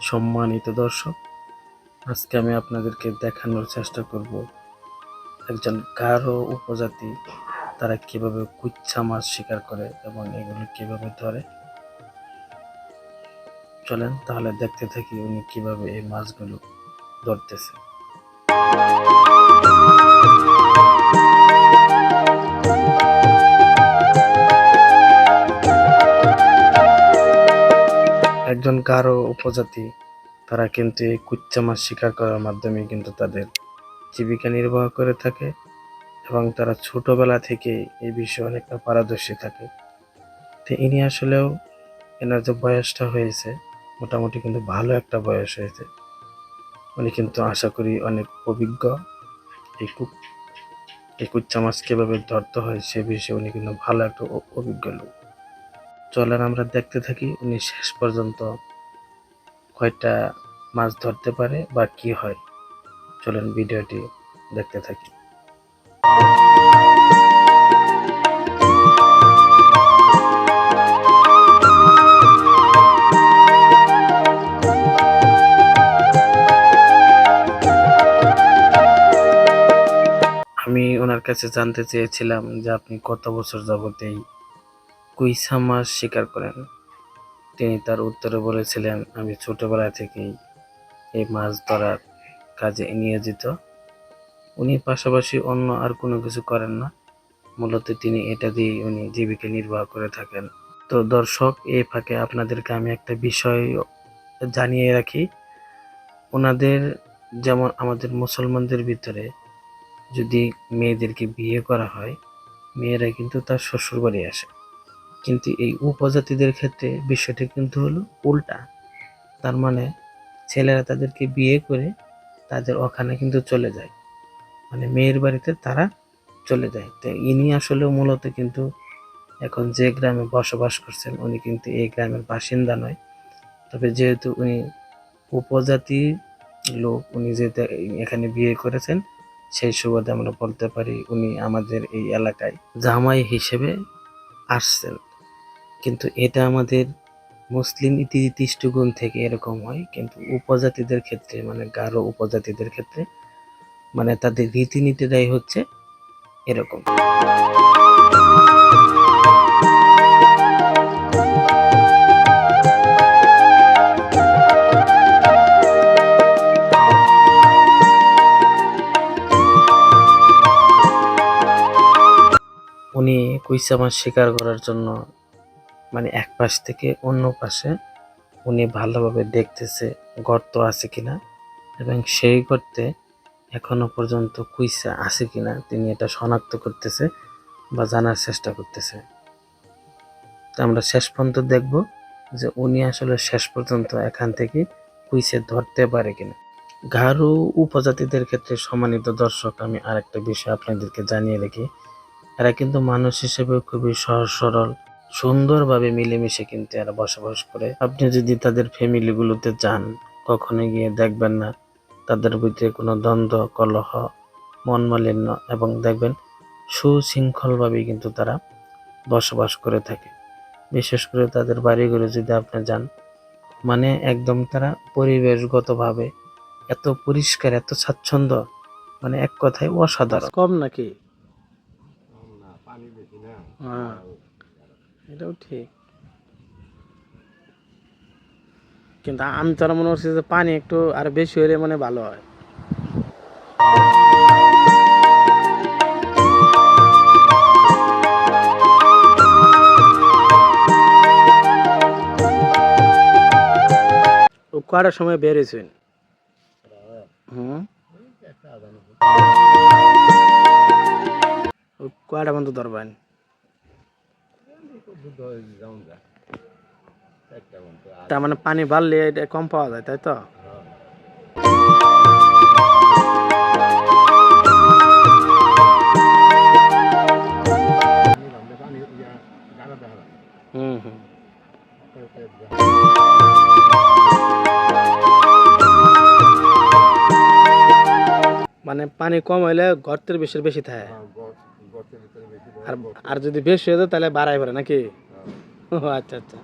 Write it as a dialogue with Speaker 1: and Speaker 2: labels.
Speaker 1: সম্মানিত দর্শক, আজকে আমি আপনাদেরকে দেখানোর চেষ্টা করব একজন গারো উপজাতি তারা কিভাবে কুচ্চা মাছ শিকার করে এবং এগুলো কিভাবে ধরে। চলেন তাহলে দেখতে থাকি উনি কিভাবে এই মাছগুলো ধরতেছে। একজন গারো উপজাতি তারা কিন্তু এই কুচ্চা মাছ শিকার করার মাধ্যমে কিন্তু তাদের জীবিকা নির্বাহ করে থাকে এবং তারা ছোটবেলা থেকে এই বিষয়ে অনেকটা পারদর্শী থাকে। তো ইনি আসলেও এনার যে বয়সটা হয়েছে মোটামুটি কিন্তু ভালো একটা বয়স হয়েছে। উনি কিন্তু আশা করি অনেক অভিজ্ঞ। এই কুচ্চা মাছ কিভাবে ধরতে হয় সে বিষয়ে উনি কিন্তু ভালো একটা অভিজ্ঞ লোক। চলেন আমরা দেখতে থাকি উনি শেষ পর্যন্ত কয়টা মাছ ধরতে পারে বা কি হয়। চলেন ভিডিওটি দেখতে থাকি। আমি ওনার কাছে জানতে চেয়েছিলাম যে আপনি কত বছর যাবত এই কুইসা মাছ শিকার করেন। তিনি তার উত্তরে বলেছিলেন, আমি ছোটবেলা থেকেই এই মাছ ধরার কাজে নিয়োজিত। উনি পাশাপাশি অন্য আর কোনো কিছু করেন না, মূলত তিনি এটা দিয়ে উনি জীবিকা নির্বাহ করে থাকেন। তো দর্শক, এই ফাঁকে আপনাদেরকে আমি একটা বিষয় জানিয়ে রাখি। ওনাদের যেমন আমাদের মুসলমানদের ভিতরে যদি মেয়েদেরকে বিয়ে করা হয়, মেয়েরা কিন্তু তার শ্বশুর বাড়ি আসে, কিন্তু এই উপজাতিদের ক্ষেত্রে বিষয়টা কিন্তু হলো উল্টা। তার মানে ছেলেরা তাদেরকে বিয়ে করে তাদের ওখানে কিন্তু চলে যায়, মানে মেয়ের বাড়িতে তারা চলে যায়। তো ইনি আসলে মূলত কিন্তু এখন যে গ্রামে বসবাস করছেন উনি কিন্তু এই গ্রামের বাসিন্দা নয়, তবে যেহেতু উনি উপজাতি লোক, উনি যেহেতু এখানে বিয়ে করেছেন সেই সুবাদে আমরা বলতে পারি উনি আমাদের এই এলাকায় জামাই হিসেবে আসছেন। কিন্তু এটা আমাদের মুসলিম দৃষ্টিকোণ থেকে এরকম হয়, কিন্তু উপজাতিদের ক্ষেত্রে মানে গারো উপজাতিদের ক্ষেত্রে মানে তাদের রীতিনীতিটাই হচ্ছে এরকম। উনি কুইচা মাছ শিকার করার জন্য মানে এক পাশ থেকে অন্য পাশে উনি ভালোভাবে দেখতেছে গর্ত আছে কিনা, এবং সেই গর্তে এখনো পর্যন্ত কুইচা আছে কিনা তিনি এটা শনাক্ত করতেছে বা জানার চেষ্টা করতেছে। তো আমরা শেষ পর্যন্ত দেখব যে উনি আসলে শেষ পর্যন্ত এখান থেকে কুইচে ধরতে পারে কিনা। গারো উপজাতিদের ক্ষেত্রে সম্মানিত দর্শক, আমি আরেকটা বিষয় আপনাদেরকে জানিয়ে রাখি, এরা কিন্তু মানুষ হিসেবে খুবই সহজ সরল, সুন্দরভাবে মিলেমিশে কিন্তু এরা বসবাস করে। আপনি যদি তাদের ফ্যামিলিগুলোতে যান কখনো গিয়ে দেখবেন না তাদের ভিতরে কোনো দ্বন্দ্ব, কলহ, মন মালিন্য, এবং দেখবেন সুশৃঙ্খলভাবেই কিন্তু তারা বসবাস করে থাকে। বিশেষ করে তাদের বাড়িঘরে যদি আপনি যান, মানে একদম তারা পরিবেশগতভাবে এত পরিষ্কার, এত স্বাচ্ছন্দ্য, মানে এক কথায় অসাধারণ। কম নাকি? হ্যাঁ, এটাও ঠিক, কিন্তু আমি তো মনে করছি যে পানি একটু আর বেশি হলে মানে ভালো হয়। ও কটার সময় বেরিয়েছেন? কয়টা বন্ধু ধরবেন? তার মানে পানি বাড়লে এটা কম পাওয়া যায়, তাই তো? হুম হুম। মানে পানি কম হইলে গর্তের বেশি বেশি থাকে, আর আর যদি বেশি হয়ে যায় তাহলে বাড়াই পড়ে নাকি? ও আচ্ছা আচ্ছা।